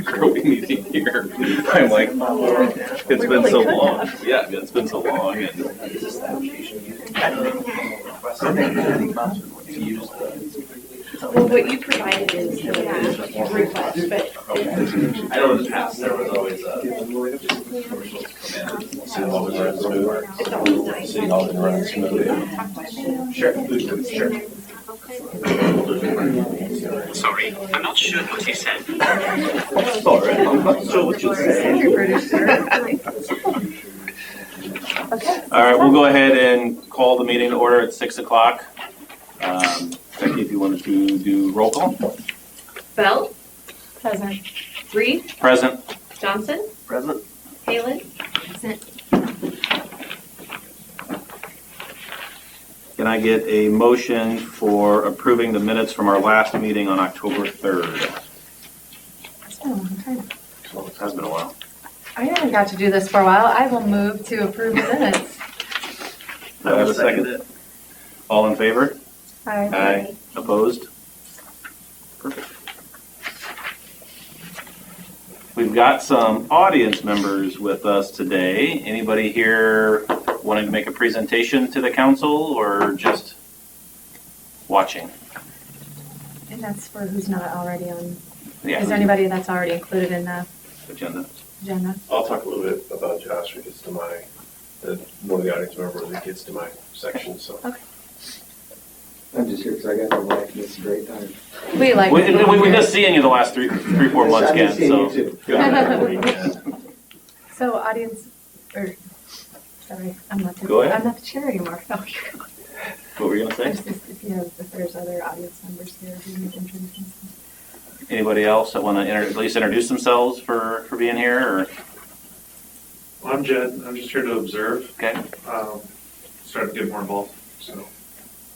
are we meeting here? I'm like, it's been so long. Yeah, it's been so long. And Well, what you provided is the request, but I know in the past there was always commercials come in. it's always nice. City Hall can run smoothly. Sure. Sorry, I'm not sure what he said. Sorry, I'm not sure what you said. All right, we'll go ahead and call the meeting to order at 6 o'clock. Becky, if you wanted to do roll call. Bell, Present. Reed, Present. Johnson, Present. Halen, Present. Can I get a motion for approving the minutes from our last meeting on October 3rd? It's been a long time. Well, it has been a while. I haven't got to do this for a while. I will move to approve the minutes. Do I have a second? All in favor? Aye. Opposed? Perfect. We've got some audience members with us today. Anybody here wanting to make a presentation to the council or just watching? And that's for who's not already on. Yeah. Is there anybody that's already included in the Agenda. agenda? I'll talk a little bit about Josh when it gets to one of the audience members when it gets to my section, so. Okay. I'm just here because I got my wife and it's a great time. We like. We've been seeing you the last three, 4 months, I've Ken, been seeing so. you too. So audience, or, sorry, I'm not Go ahead. I'm not the chair anymore. Oh, you're going. What were you gonna say? If there's other audience members here who can introduce themselves. Anybody else that want to at least introduce themselves for being here, or? Well, I'm Jed. I'm just here to observe. Okay. Started to get more involved, so I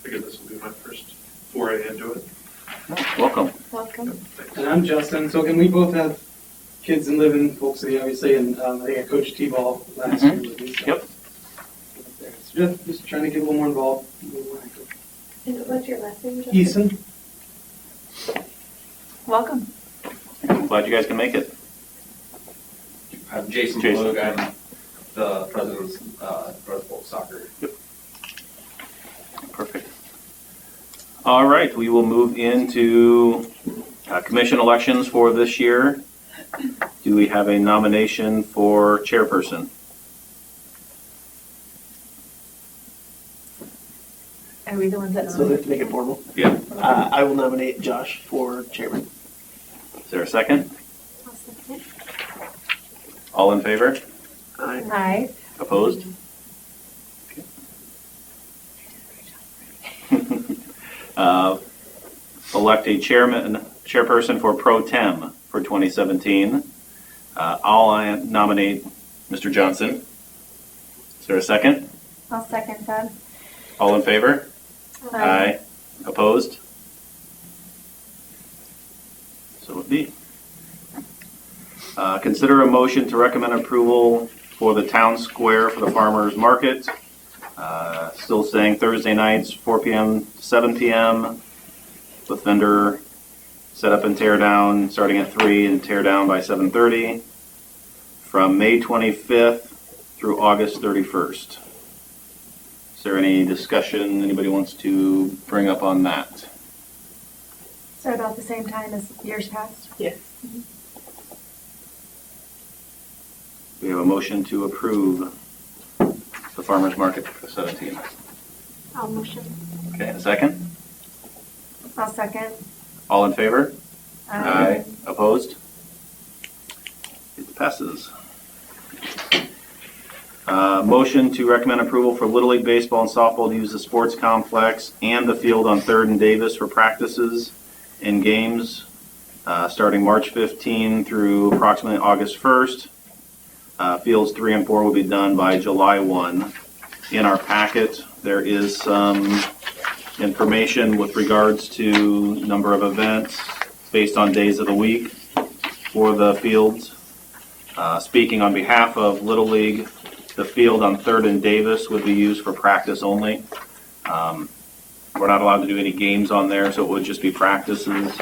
figured this will be my first foray into it. Welcome. Welcome. And I'm Justin. So, and we both have kids and live in Polk City, obviously, and I think I coached T-ball last year with me. So. Yep. So just trying to get a little more involved. And what's your last name, Justin? Eason. Welcome. Glad you guys can make it. I'm Jason Polk. I'm the president of North Polk Soccer. Perfect. All right, we will move into commission elections for this year. Do we have a nomination for chairperson? Are we the ones that So they nominate? have to make it formal. Yeah. I will nominate Josh for chairman. Is there a second? I'll second. All in favor? Aye. Aye. Opposed? Elect a chairperson for pro tem for 2017. I'll nominate Mr. Johnson. Is there a second? I'll second that. All in favor? Aye. Opposed? So it be. Consider a motion to recommend approval for the town square for the farmers market. Still saying Thursday nights, 4 p.m. to 7 p.m. with vendor setup and tear down starting at 3 and tear down by 7:30 from May 25th through August 31st. Is there any discussion anybody wants to bring up on that? So about the same time as years past? Yes. We have a motion to approve the farmers market for 17. I'll motion. Okay, a second? I'll second. All in favor? Aye. Opposed? It passes. Motion to recommend approval for Little League Baseball and Softball to use the sports complex and the field on 3rd and Davis for practices and games starting March 15 through approximately August 1st. Fields 3 and 4 will be done by July 1. In our packet, there is some information with regards to number of events based on days of the week for the fields. Speaking on behalf of Little League, the field on 3rd and Davis would be used for practice only. We're not allowed to do any games on there, so it would just be practices.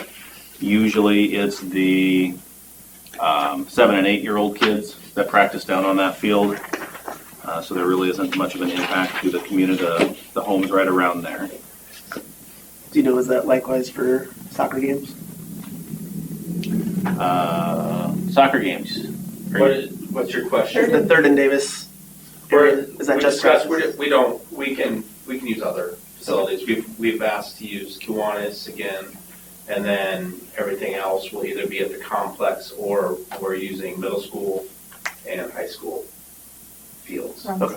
Usually it's the 7 and 8-year-old kids that practice down on that field. So there really isn't much of an impact to the community, the homes right around there. Do you know, is that likewise for soccer games? Soccer games. What's your question? The Third and Davis area, is that We just discussed, practice? we can use other facilities. We've asked to use Kiwanis again, and then everything else will either be at the complex or we're using middle school and high school fields. Okay.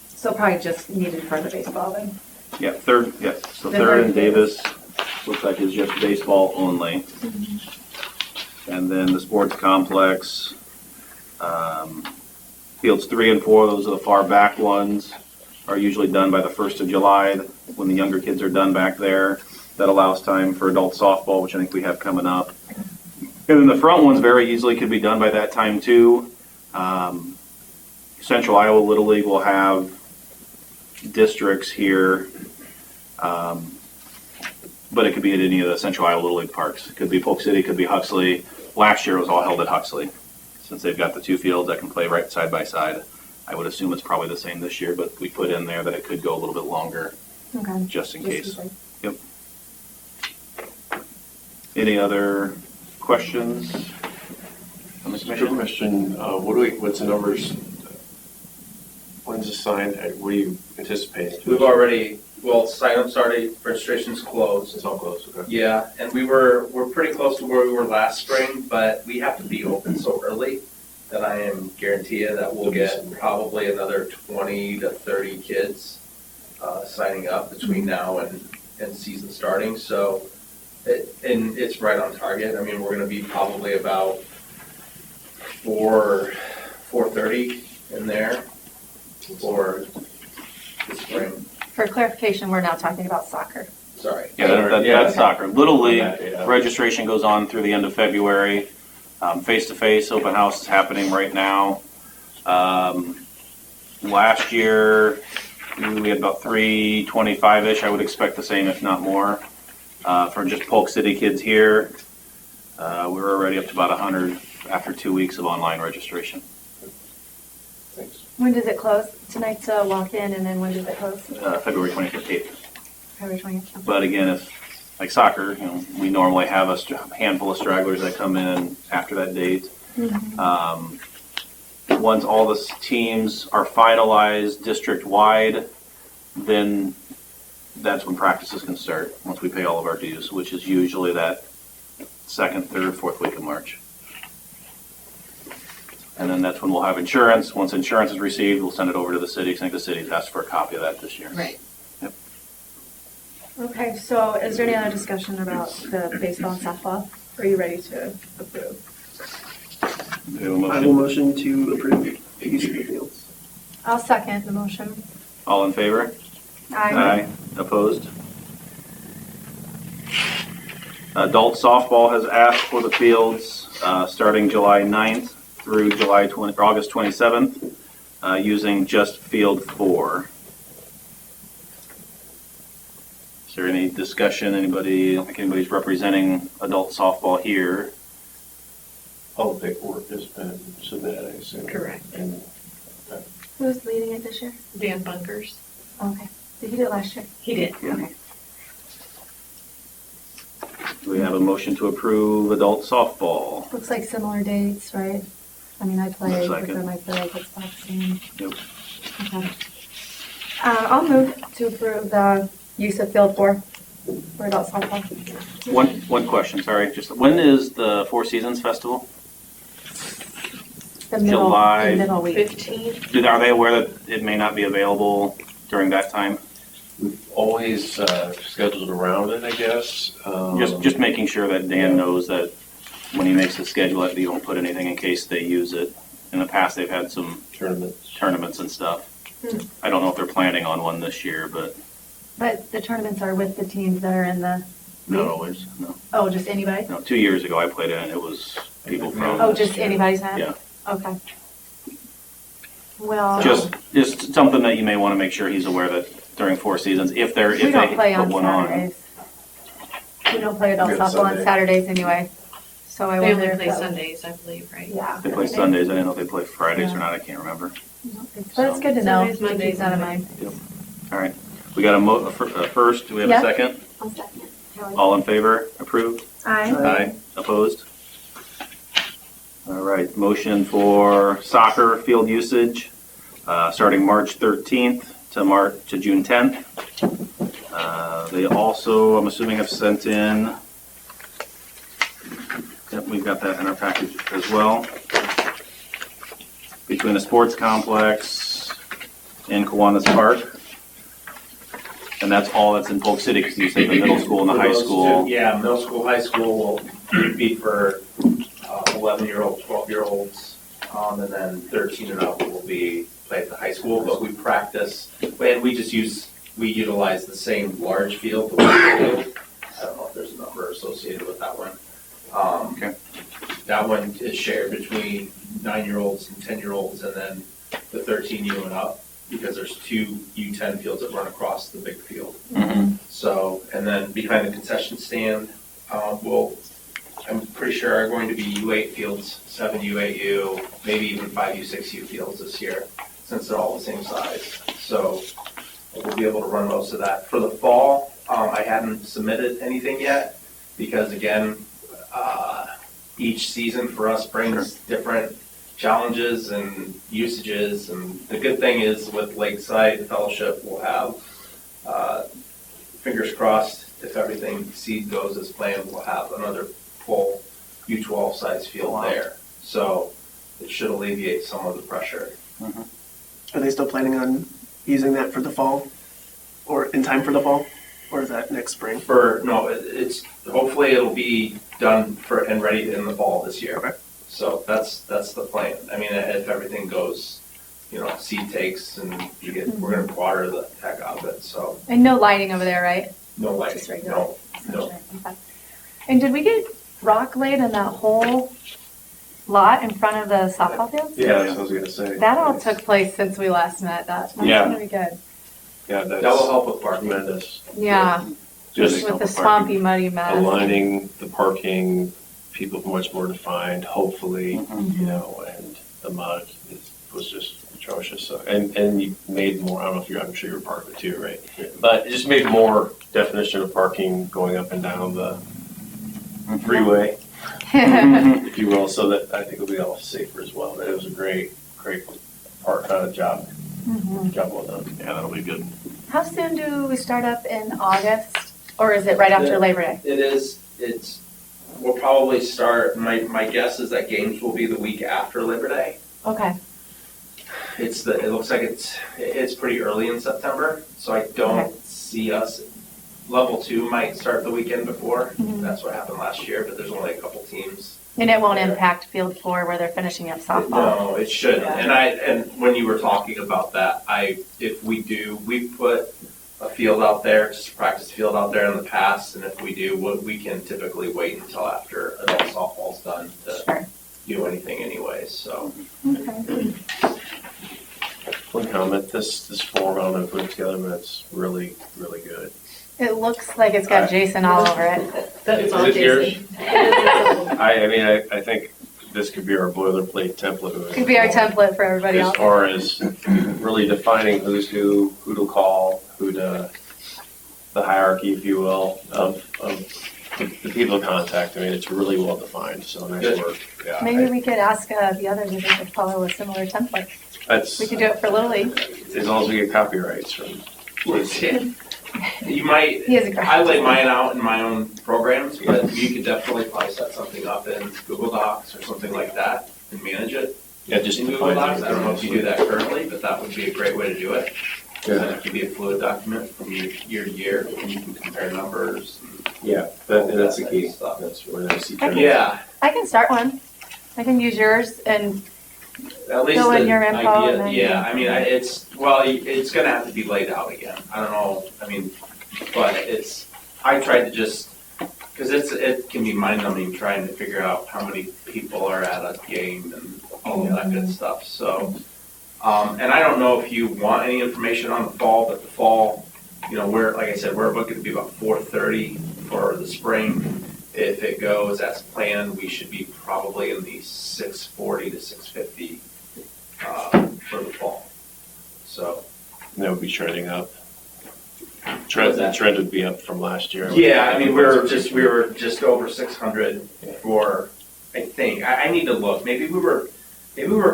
So probably just needed for the baseball then. Yeah, third, yeah, so The Third and third. Davis looks like it's just baseball only. And then the sports complex, fields 3 and 4, those are the far back ones, are usually done by the 1st of July, when the younger kids are done back there. That allows time for adult softball, which I think we have coming up. And then the front ones very easily could be done by that time too. Central Iowa Little League will have districts here, but it could be at any of the Central Iowa Little League parks. It could be Polk City, it could be Huxley. Last year it was all held at Huxley. Since they've got the 2 fields that can play right side by side, I would assume it's probably the same this year, but we put in there that it could go a little bit longer, Okay. just in case. Just Yep. Any other questions on the Good commission? question. What's the numbers? When's this signed? What do you anticipate? We've already, sign-up started, registration's closed. It's all closed, okay. Yeah, and we're pretty close to where we were last spring, but we have to be open so early that I am guarantee you that we'll get probably another 20 to 30 kids signing up between now and season starting. So, it's right on target. I mean, we're going to be probably about 4:30 in there for the spring. For clarification, we're now talking about soccer. Sorry. Yeah, that's soccer. Little League Yeah. registration goes on through the end of February. Face-to-face open house is happening right now. Last year, we had about 325-ish. I would expect the same, if not more. For just Polk City kids here, we're already up to about 100 after 2 weeks of online registration. Thanks. When does it close? Tonight's a walk-in, and then when does it close? February 28th. February 20th. But again, if, like soccer, we normally have a handful of stragglers that come in after that date. Once all the teams are finalized district-wide, then that's when practices can start, once we pay all of our dues, which is usually that 2nd, 3rd, 4th week of March. And then that's when we'll have insurance. Once insurance is received, we'll send it over to the city. I think the city's asked for a copy of that this year. Right. Yep. Okay, so is there any other discussion about the baseball and softball? Are you ready to approve? Do we have a I will motion? motion to approve the use of the fields. I'll second the motion. All in favor? Opposed? Adult softball has asked for the fields starting July 9th through August 27th, using just field 4. Is there any discussion? Anybody? I don't think anybody's representing adult softball here. All the paperwork has been submitted, I assume. Correct. And Who's leading it this year? Dan Bunkers. Okay. Did he do it last year? He did. Okay. Do we have a motion to approve adult softball? Looks like similar dates, right? I mean, I play Looks like with it. them, I feel like it's about the same. Yep. Okay. I'll move to approve the use of field 4 for adult softball. One question, sorry. Just when is the Four Seasons Festival? The middle, July the middle week. 15. Are they aware that it may not be available during that time? we've always scheduled around it, I guess. Just making sure that Dan knows that when he makes his schedule, that you don't put anything in case they use it. In the past, they've had some tournaments and stuff. I don't know if they're planning on one this year, but But the tournaments are with the teams that are in the, not always, no. oh, just anybody? No, 2 years ago I played in it, it was people from. Oh, just anybody's hat? Yeah. Okay. Well. Just something that you may want to make sure he's aware that during Four Seasons, if they We don't play put on one on. Saturdays. We don't play adult Good softball on Sunday. Saturdays anyway. So I They wonder only if play that- Sundays, I believe, right? Yeah. They play Sundays. I didn't know if they play Fridays or Yeah. not. I can't remember. But that's good to know. Sundays, To keep Mondays, that in and mind. All right. We got a first. Do we have Yeah. a second? I'll second. All in favor? Approved? Aye. Aye. Opposed? All right. Motion for soccer field usage, starting March 13th to June 10th. They also, I'm assuming, have sent in. Yep, we've got that in our package as well. Between the sports complex and Kiwanis Park. And that's all that's in Polk City, because you said the middle school and the high school. Yeah, middle school, high school will be for 11-year-olds, 12-year-olds, and then 13 and up will be play at the high school. But we practice, and we utilize the same large field, the one field. I don't know if there's a number associated with that one. Okay. That one is shared between 9-year-olds and 10-year-olds, and then the 13U and up, because there's 2 U10 fields that run across the big field. Mhm. So, and then behind the concession stand, I'm pretty sure are going to be U8 fields, 7U, 8U, maybe even 5U, 6U fields this year, since they're all the same size. So we'll be able to run most of that. For the fall, I hadn't submitted anything yet, because again, each season for us brings different challenges and usages, and the good thing is with Lakeside Fellowship, we'll have, fingers crossed, if everything seed goes as planned, we'll have another full U12 size field there. So it should alleviate some of the pressure. Are they still planning on using that for the fall? Or in time for the fall? Or is that next spring? It's hopefully it'll be done and ready in the fall this year. Okay. So that's the plan. I mean, if everything goes, seed takes and we're gonna water the heck out of it, so And no lighting over there, right? no lighting, Just regular. no. Okay. And did we get rock laid in that whole lot in front of the softball fields? Yeah, that's what I was gonna say. That all took place since we last met. That's Yeah. gonna be good. Yeah, That will that's help with parking. tremendous. Yeah, Just with the swampy, muddy mess. aligning the parking, people much more defined, hopefully, Mhm. and the mud was just atrocious. So, and you made more, I don't know if I'm sure you're part of it too, right? But it just made more definition of parking going up and down the freeway, if you will, so that I think it'll be all safer as well. But it was a great job. Mhm. Job well done. Yeah, that'll be good. How soon do we start up in August? Or is it right after Labor Day? We'll probably start, my guess is that games will be the week after Labor Day. Okay. It looks like it's pretty early in September, so I don't see us, level 2 might start the weekend before. Mhm. That's what happened last year, but there's only a couple teams. And it won't impact Field 4 where they're finishing up softball? No, it shouldn't. Yeah. And when you were talking about that, we put a field out there, just a practice field out there in the past, and if we do, we can typically wait until after adult softball's done to Sure. do anything anyways, so. Okay. One comment, this form, I don't know if we put it together, but it's really, really good. It looks like it's got Jason all over it. That's Is all it yours? Jason. I think this could be our boilerplate template. Could be our template for everybody As else. far as really defining who's who to call, the hierarchy, if you will, of the people to contact. I mean, it's really well defined, so nice Good. work. Yeah, Maybe we could ask the others if they could follow a similar template. that's, We could do it for Little League. as long as we get copyrights from. You might, He is a graphic I lay designer. mine out in my own programs, but you could definitely probably set something up in Google Docs or something like that and manage it. Yeah, just In Google define Docs, I don't know if you do that currently, but that would be a great way to do it. Yeah. And it could be a fluid document from year to year, and you can compare numbers. Yeah, that's the key. That's where I see. trends. Yeah, I can start one. I can use yours and at least Fill in the your info idea, and then- yeah, I mean, it's gonna have to be laid out again. I don't know, but I tried to just, because it can be mind numbing trying to figure out how many people are at a game and all of that good stuff, so. And I don't know if you want any information on the fall, but the fall, like I said, we're looking to be about 4:30 for the spring. if it goes as planned, we should be probably in the 640 to 650 for the fall. So, And that would be trending up. What's The that? trend would be up from last year. yeah, I mean, we were just over 600 for, I think, I need to look, maybe we were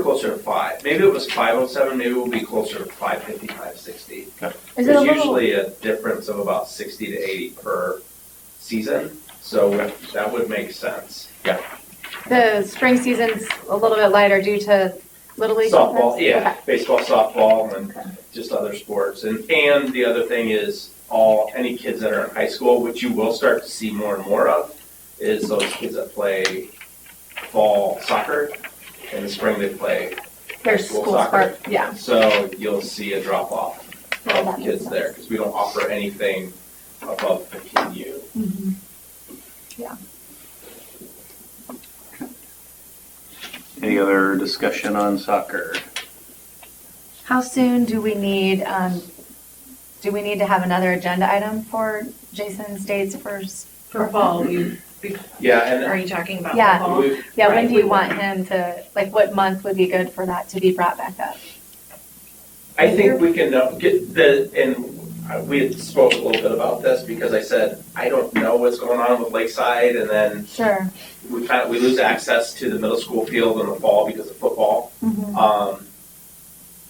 closer to 5. Maybe it was 507, maybe we'll be closer to 550, 560. Is it a There's little, usually a difference of about 60 to 80 per season, so that would make sense. the spring season's a little bit lighter due to Little League? Softball, sometimes? yeah, baseball, softball, and just other sports. And the other thing is any kids that are in high school, which you will start to see more and more of, is those kids that play fall soccer. In the spring, they play There's school school soccer. sport, yeah. So you'll see a drop off Yeah, of that makes kids there, because we don't offer anything above 15U. Mhm. Yeah. Any other discussion on soccer? How soon do we need to have another agenda item for Jason's dates For fall, Yeah, and are you talking about Yeah. fall? Yeah, when Right. do you want him to, like, what month would be good for that to be brought back up? I think we can we had spoke a little bit about this, because I said, I don't know what's going on with Lakeside, and then Sure. we lose access to the middle school field in the fall because of football. Mhm.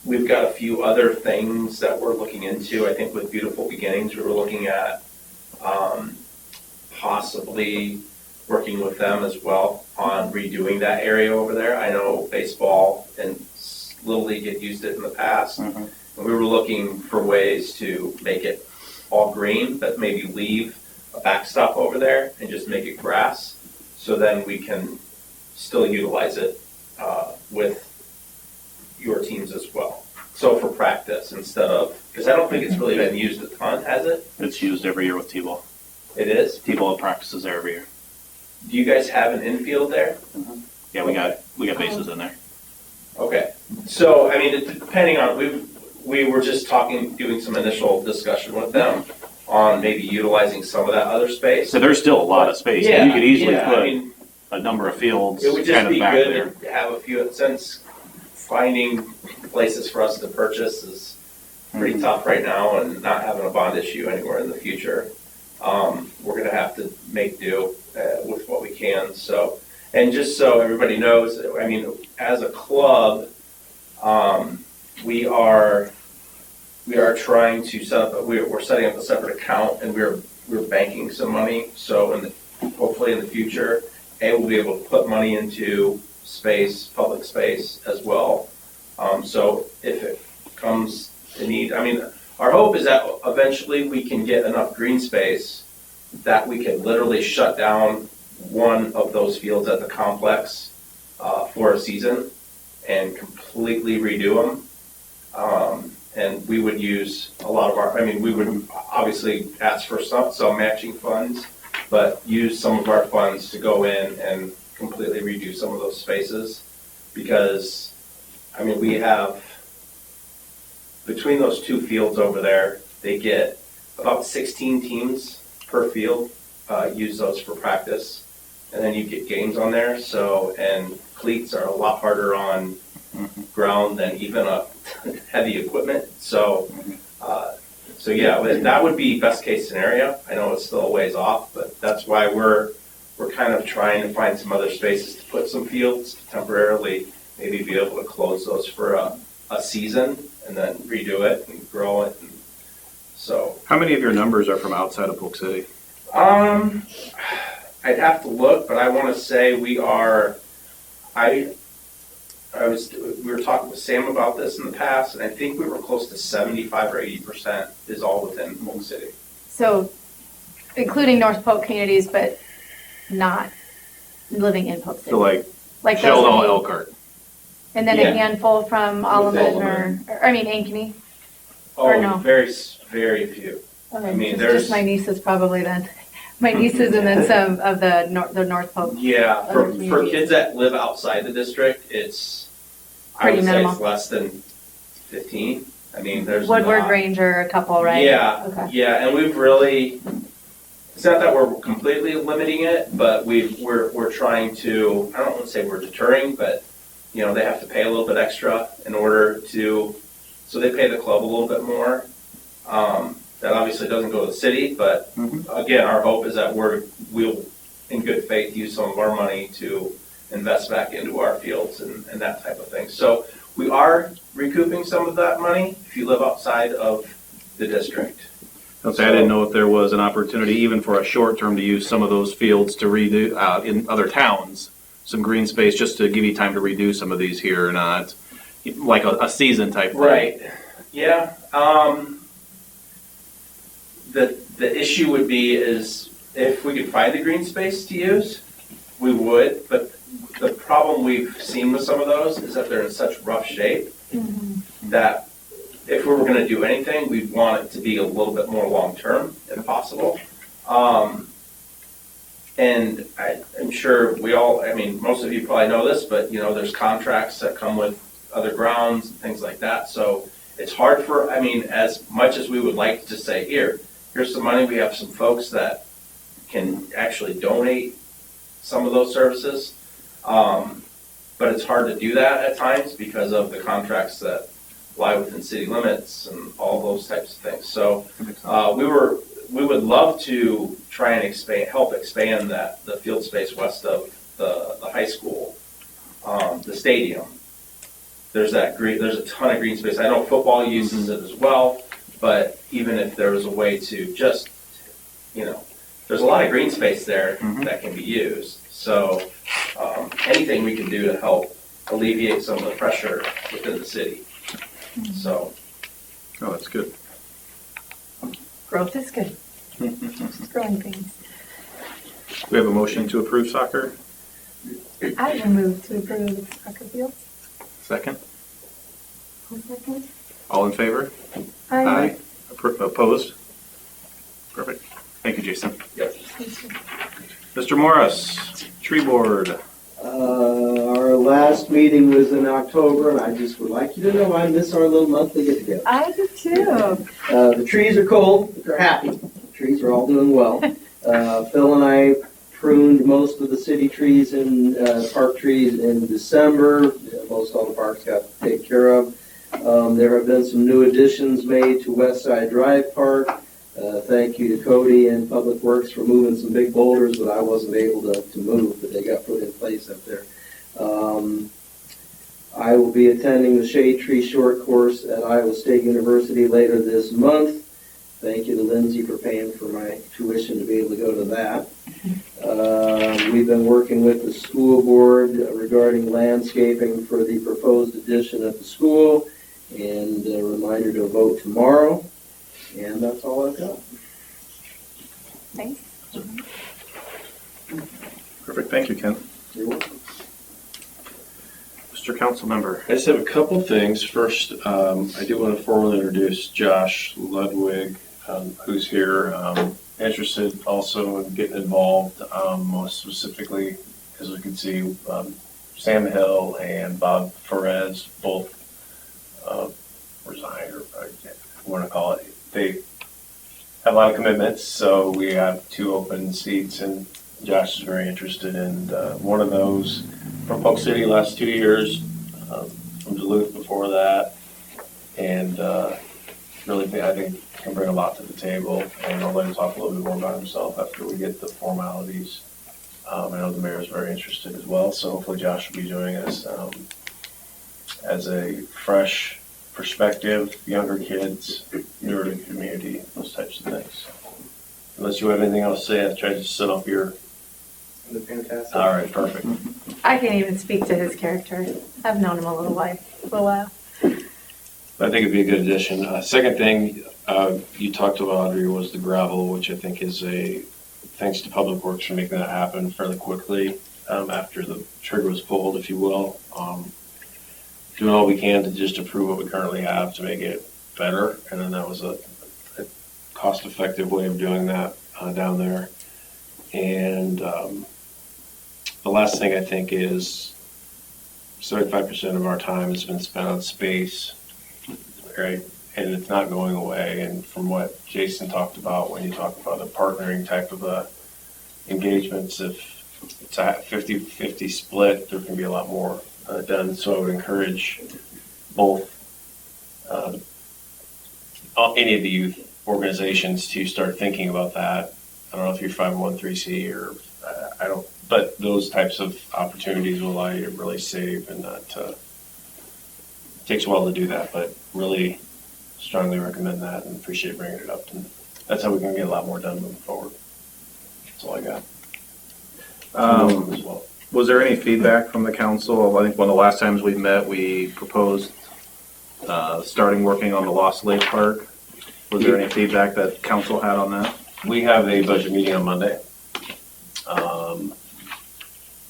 We've got a few other things that we're looking into. I think with Beautiful Beginnings, we were looking at possibly working with them as well on redoing that area over there. I know baseball and Little League had used it in the past. Mhm. And we were looking for ways to make it all green, but maybe leave a backstop over there and just make it grass. So then we can still utilize it with your teams as well. So for practice instead of, because I don't think it's really been used a ton, has it? It's used every year with T-ball. It is? T-ball practices there every year. Do you guys have an infield there? Yeah, we got bases in there. Okay. So, I mean, depending on, we were just doing some initial discussion with them on maybe utilizing some of that other space. So there's still a lot of space. Yeah, You could easily yeah, I put mean, a number of fields it would just kind of be back good there. to have a few, since finding places for us to purchase is pretty Mhm. tough right now, and not having a bond issue anywhere in the future. We're gonna have to make do with what we can, so. And just so everybody knows, I mean, as a club, we are trying to set up, we're setting up a separate account, and we're banking some money, so hopefully in the future, we'll be able to put money into space, public space as well. So if it comes to need, I mean, our hope is that eventually we can get enough green space that we can literally shut down one of those fields at the complex for a season and completely redo them. And we would use a lot of we would obviously ask for some matching funds, but use some of our funds to go in and completely redo some of those spaces. Because, I mean, we have, between those two fields over there, they get about 16 teams per field, use those for practice. And then you get games on there, and cleats are a lot harder on ground than even a heavy equipment. So yeah, that would be best case scenario. I know it's still a ways off, but that's why we're kind of trying to find some other spaces to put some fields to temporarily maybe be able to close those for a season and then redo it and grow it. And so. How many of your numbers are from outside of Polk City? I'd have to look, but I want to say we are. We were talking with Sam about this in the past, and I think we were close to 75 or 80% is all within Polk City. So, including North Polk communities, but not living in Polk City? So like Like Sheldon, those would be- Elkhart. And then Yeah. a handful from Alleman or Ankeny? Oh, Or no? very few. Okay, I mean, just- there's- Just my nieces probably then. My nieces and then some of the North Polk. Yeah, Other for communities. kids that live outside the district, I Pretty would say minimal. it's less than 15. I mean, there's Woodward not- Ranger, a couple, right? Yeah, Okay. yeah, and we've really, it's not that we're completely limiting it, but we're trying to, I don't want to say we're deterring, but, you know, they have to pay a little bit extra in order to, so they pay the club a little bit more. That obviously doesn't go to the city, but again, our hope is that we'll, in good faith, use some of our money to invest back into our fields and that type of thing. So we are recouping some of that money if you live outside of the district. Okay, I didn't know if there was an opportunity, even for a short term, to use some of those fields to redo, in other towns, some green space, just to give you time to redo some of these here or not, like a season type thing. Right, yeah. The issue would be is if we could find the green space to use, we would, but the problem we've seen with some of those is that they're in such rough shape that if we were gonna do anything, we'd want it to be a little bit more long-term if possible. And I'm sure most of you probably know this, but you know, there's contracts that come with other grounds and things like that. So it's hard as much as we would like to say, here's some money, we have some folks that can actually donate some of those services. But it's hard to do that at times because of the contracts that lie within city limits and all those types of things. So we would love to try and help expand the field space west of the high school, the stadium. There's a ton of green space. I know football uses it as well, but even if there was a way to just, there's a lot of green space there that can be used. So anything we can do to help alleviate some of the pressure within the city. So. Oh, that's good. Growth is good. Just growing things. We have a motion to approve soccer. I will move to approve the soccer fields. Second. 1 second. All in favor? Aye. Opposed? Perfect. Thank you, Jason. Yep. Mr. Morris, tree board. Our last meeting was in October, and I just would like you to know I miss our little monthly get-together. I do too. The trees are cold, but they're happy. The trees are all doing well. Phil and I pruned most of the city trees and park trees in December. Most all the parks got taken care of. There have been some new additions made to West Side Drive Park. Thank you to Cody and Public Works for moving some big boulders that I wasn't able to move, but they got put in place up there. I will be attending the Shade Tree Short Course at Iowa State University later this month. Thank you to Lindsay for paying for my tuition to be able to go to that. We've been working with the school board regarding landscaping for the proposed addition at the school, and a reminder to vote tomorrow. And that's all I've got. Thanks. Perfect. Thank you, Ken. You're welcome. Mr. Council Member. I just have a couple things. First, I do want to formally introduce Josh Ludwig, who's here, interested also in getting involved, most specifically, as we can see, Sam Hill and Bob Ferez both resigned, or whatever you want to call it. They have a lot of commitments, so we have 2 open seats, and Josh is very interested in one of those from Polk City last 2 years, from Duluth before that, and really I think can bring a lot to the table, and I'll let him talk a little bit more about himself after we get the formalities. I know the mayor is very interested as well, so hopefully Josh will be joining us as a fresh perspective, younger kids, newer to the community, those types of things. Unless you have anything else to say, I've tried to set up your... Fantastic. All right, perfect. I can't even speak to his character. I've known him a little while. I think it'd be a good addition. Second thing you talked about, Audrey, was the gravel, which I think is thanks to Public Works for making that happen fairly quickly after the trigger was pulled, if you will. Doing all we can to just improve what we currently have to make it better, and then that was a cost-effective way of doing that down there. And the last thing I think is 75% of our time has been spent on space, right? and it's not going away. And from what Jason talked about, when you talk about the partnering type of engagements, if it's a 50-50 split, there can be a lot more done. So I would encourage both any of the youth organizations to start thinking about that. I don't know if you're 501(c) or I don't, but those types of opportunities will allow you to really save and not. It takes a while to do that, but really strongly recommend that and appreciate bringing it up. And that's how we can get a lot more done moving forward. That's all I got. As well. Was there any feedback from the council? I think one of the last times we met, we proposed starting working on the Lost Lake Park. Was there any feedback that council had on that? We have a budget meeting on Monday.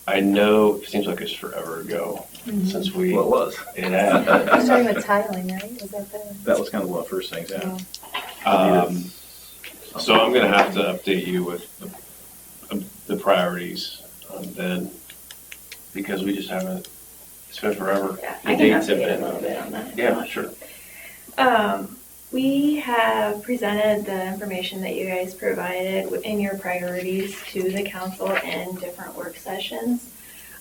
I know it seems like it's forever ago since we. Well, it was. It had. I'm starting with tiling, right? Was that the? That was kind of one of the first things, yeah. So I'm going to have to update you with the priorities then, because we just haven't. It's been forever. Yeah, The I can dates have update a been- little bit on that. Yeah, sure. We have presented the information that you guys provided in your priorities to the council in different work sessions.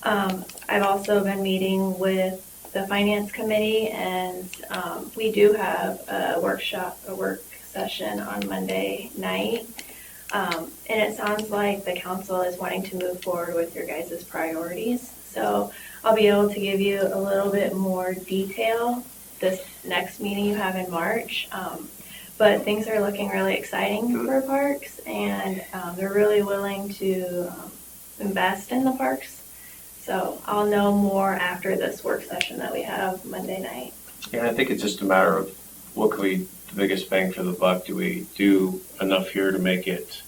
I've also been meeting with the finance committee, and we do have a work session on Monday night. And it sounds like the council is wanting to move forward with your guys' priorities. So I'll be able to give you a little bit more detail this next meeting you have in March. But things are looking really exciting for parks, and they're really willing to invest in the parks. So I'll know more after this work session that we have Monday night. And I think it's just a matter of what could we, the biggest bang for the buck, do we do enough here to make it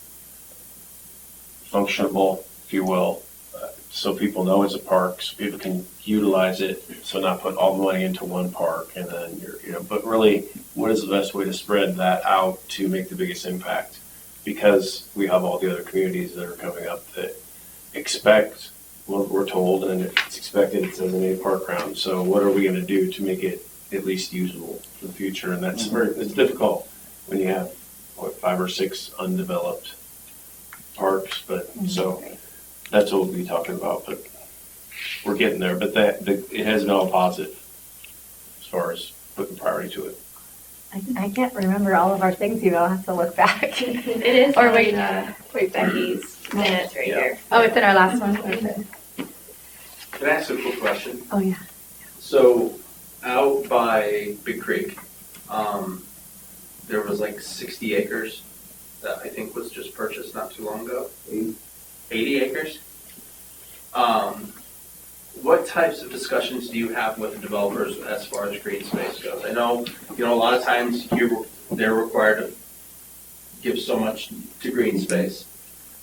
functionable, if you will, so people know it's a park, so people can utilize it, so not put all the money into one park, and then but really, what is the best way to spread that out to make the biggest impact? Because we have all the other communities that are coming up that expect what we're told, and it's expected, it says in a park ground, so what are we gonna do to make it at least usable for the future? And that's it's difficult when you have, 5 or 6 undeveloped parks, but so that's what we'll be talking about, but we're getting there. But it has been all positive as far as putting priority to it. I can't remember all of our things, I'll have to look back. It is Or on wait. Becky's minutes right here. Oh, it's in our last one? Okay. Can I ask a quick question? Oh, yeah. So out by Big Creek, there was like 60 acres that I think was just purchased not too long ago. 80 acres? What types of discussions do you have with the developers as far as green space goes? I know, a lot of times they're required to give so much to green space.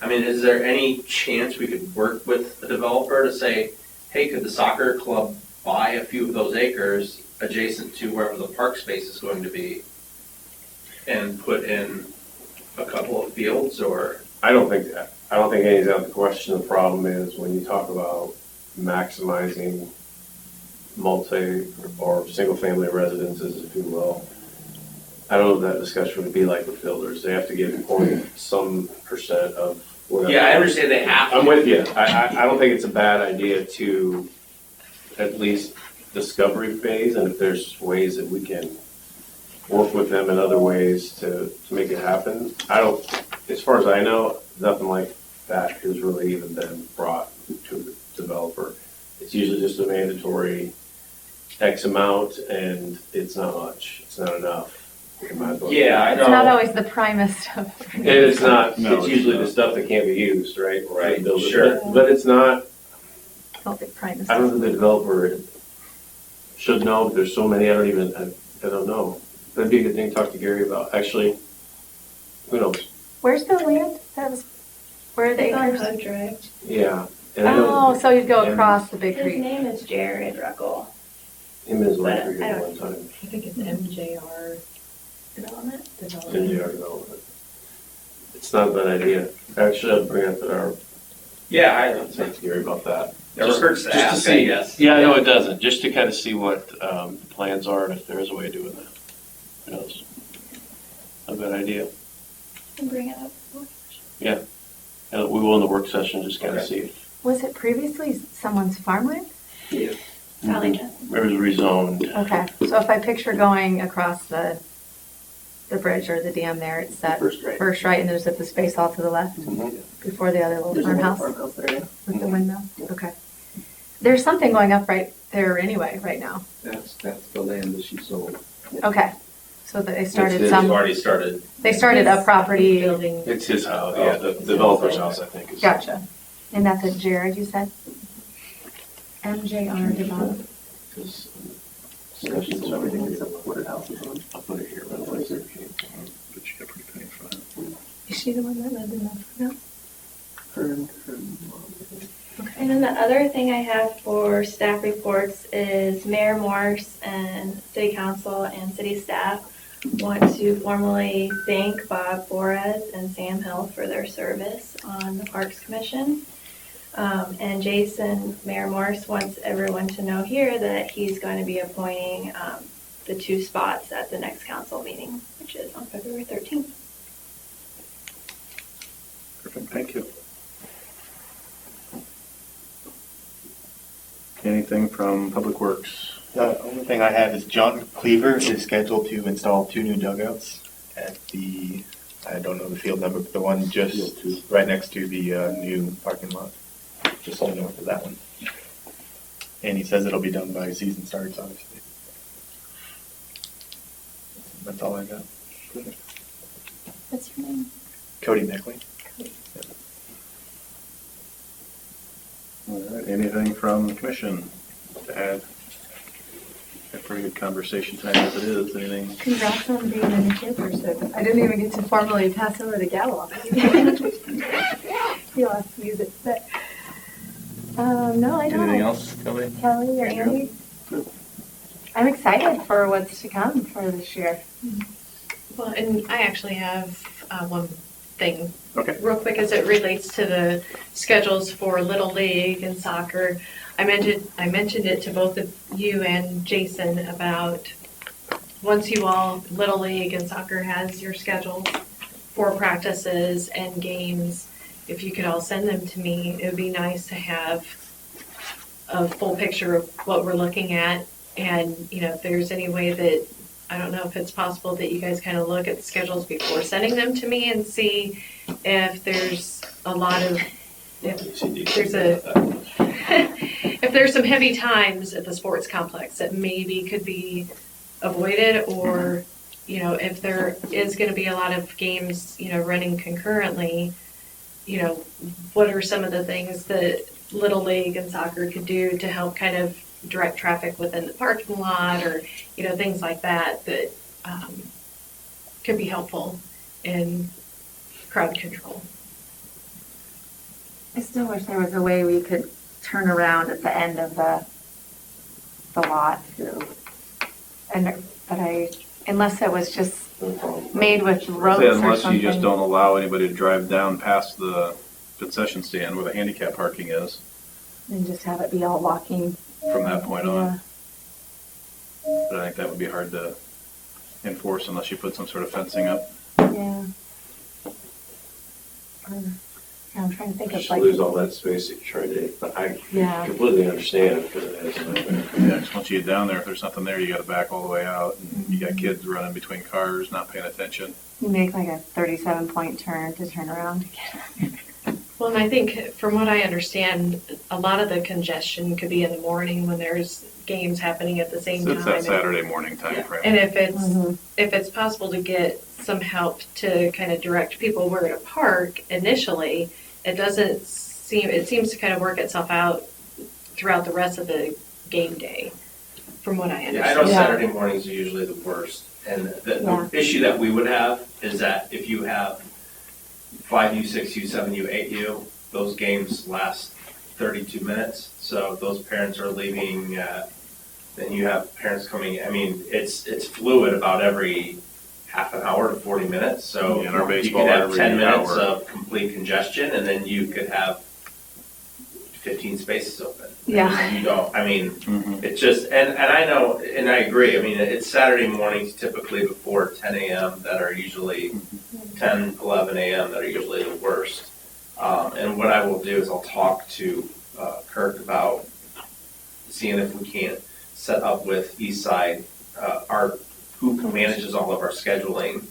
I mean, is there any chance we could work with a developer to say, hey, could the soccer club buy a few of those acres adjacent to wherever the park space is going to be and put in a couple of fields, or? I don't think anything's out of the question. The problem is when you talk about maximizing multi or single family residences, if you will. I don't know if that discussion would be like with builders. They have to get some percent of whatever. Yeah, I understand they have to. I'm with you. I don't think it's a bad idea to at least discovery phase, and if there's ways that we can work with them in other ways to make it happen. As far as I know, nothing like that has really even been brought to the developer. It's usually just a mandatory X amount, and it's not much. It's not enough. Yeah, I know. It's not always the primest of. And it's not, No, it's it's usually not. the stuff that can't be used, right? Right, Build it. sure. But it's not, Not the primest. I don't think the developer should know, but there's so many, I don't know. That'd be a good thing to talk to Gary about. Actually, who knows? Where's the land? Where are the It's on acres? Hood Drive. Yeah. And I know Oh, so you'd go and- across the Big His Creek. name is Jared Ruckel. him and his wife But were I here don't- one time. I think it's MJR Development. Development. NJR development. It's not a bad idea. Actually, I'll bring it up at our, Yeah, I'll talk to Gary about that. never hurts to Just to ask, I see. guess. Yeah, no, it doesn't. Just to kind of see what the plans are and if there is a way of doing that. Yes. A good idea. And bring it up. We will in the work session, just kind of Okay. see. Was it previously someone's farmland? Sally Jen. It was rezoned. Okay, so if I picture going across the bridge or the dam there, it's that first right, and there's the space all to the left before the other little There's a little farmhouse farmhouse there, yeah. with the windmill? Okay. There's something going up right there anyway, right now. That's the land that she sold. Okay, so they started They've some, already started. they started a property. Building. It's his house, yeah, the developer's house, I think. Is Gotcha. And that's at Jared, you said? MJR Development. his Discussions and everything except what her house is on. I'll put it here, but I'll put it here. But you got pretty penny for that. Is she the one that lived in the, no? Her and her mom. And then the other thing I have for staff reports is Mayor Morse and City Council and city staff want to formally thank Bob Flores and Sam Hill for their service on the Parks Commission. And Jason, Mayor Morse wants everyone to know here that he's going to be appointing the 2 spots at the next council meeting, which is on February 13th. Perfect, thank you. Anything from Public Works? The only thing I have is John Cleaver is scheduled to install 2 new dugouts at the, I don't know the field number, but the one just right next to the new parking lot, just so north of that one. And he says it'll be done by season starts, obviously. That's all I got. What's your name? Cody Meckley. All right, anything from the commission to add? Had a pretty good conversation tonight as it is. Anything? Congrats on being in the chairperson. I didn't even get to formally pass over the gavel. You'll have to use it. But, no, I don't. Anything else, Kelly? Kelly or Andy? I'm excited for what's to come for this year. Well, and I actually have one thing Okay. real quick as it relates to the schedules for Little League and soccer. I mentioned it to both of you and Jason about once you all, Little League and soccer has your schedules for practices and games, if you could all send them to me, it would be nice to have a full picture of what we're looking at. And, you know, if there's any way that, I don't know if it's possible that you guys kind of look at the schedules before sending them to me and see if there's a lot of, if there's some heavy times at the sports complex that maybe could be avoided, or, you know, if there is going to be a lot of games, you know, running concurrently, you know, what are some of the things that Little League and soccer could do to help kind of direct traffic within the parking lot, or, you know, things like that that could be helpful in crowd control. I still wish there was a way we could turn around at the end of the lot. Unless it was just made with ropes or Unless something. you just don't allow anybody to drive down past the concession stand where the handicap parking is And just have it be all walking. from that point Yeah. on. But I think that would be hard to enforce unless you put some sort of fencing up. Yeah. I'm trying to think of Just like. lose all that space that you're trying to, but I Yeah. completely understand because it has. Yeah, 'cause once you get down there, if there's nothing there, you gotta back all the way out, and you got kids running between cars, not paying attention. You make like a 37-point turn to turn around again. Well, and I think from what I understand, a lot of the congestion could be in the morning when there's games happening at the same So it's time. that Saturday morning time frame. And if Mhm. it's possible to get some help to kind of direct people where to park initially, it seems to kind of work itself out throughout the rest of the game day, from what I Yeah, I understand. know Yeah. Saturday mornings are usually the worst, and the Yeah. issue that we would have is that if you have 5U, 6U, 7U, 8U, those games last 32 minutes, so those parents are leaving, then you have parents coming, I mean, it's fluid about every half an hour to 40 minutes, so Yeah, and our you baseball could have every 10 minutes hour. of complete congestion, and then you could have 15 spaces open. Yeah. You don't, I mean, Mhm. it's just, and I know, and I agree, I mean, it's Saturday mornings typically before 10 a.m. that are usually 10, 11 a.m. that are usually the worst. And what I will do is I'll talk to Kirk about seeing if we can't set up with Eastside, who manages all of our scheduling,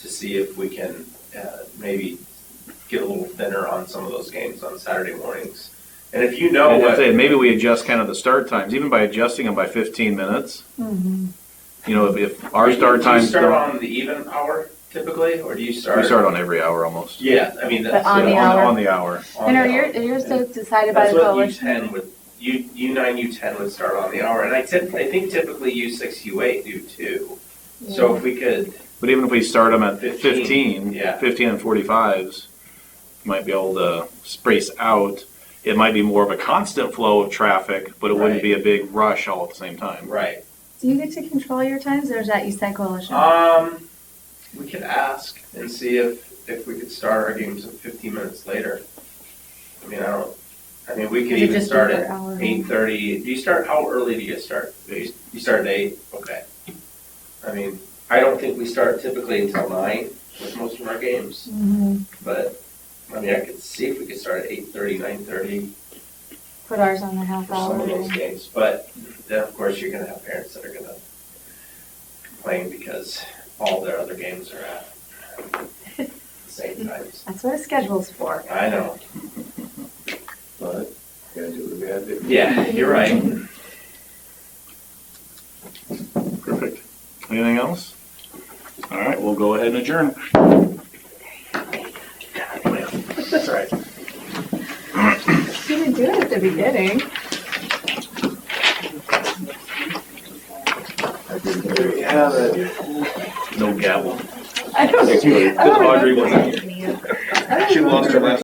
to see if we can maybe get a little thinner on some of those games on Saturday mornings. And if you know And what, maybe we adjust kind of the start times, even by adjusting them by 15 minutes. Mm-hmm. You know, if our start do you times start don't, on the even hour typically, or do you start? we start on every hour almost. Yeah, I mean, that's on the on, hour. on the hour. on And the are hour. yours decided by That's the what coalition? U10 would, U9, U10 would start on the hour, and I think typically U6, U8 do too. So if we could, But even if we start them at 15, 15, yeah. 15 and 45s, you might be able to space out. It might be more of a constant flow of traffic, but it wouldn't Right. be a big rush all at the same time. right. Do you get to control your times, or is that Eastside Coalition? We could ask and see if we could start our games 15 minutes later. I mean, we could Is it even just start per at hour? 8:30. Do you start, how early do you start? You start at 8? Okay. I mean, I don't think we start typically until 9 with most of our games, Mm-hmm. but, I mean, I could see if we could start at 8:30, 9:30 Put ours on the half for hour. some of those games. But then, of course, you're gonna have parents that are gonna complain because all their other games are at the same times. That's what a schedule's for. I know. But, gotta do what we gotta do. Yeah, you're right. Perfect. Anything else? All right, we'll go ahead and adjourn. That's right. You didn't do it at the beginning. There you have it. No gavel. I don't. Because Audrey wasn't. I don't She lost her last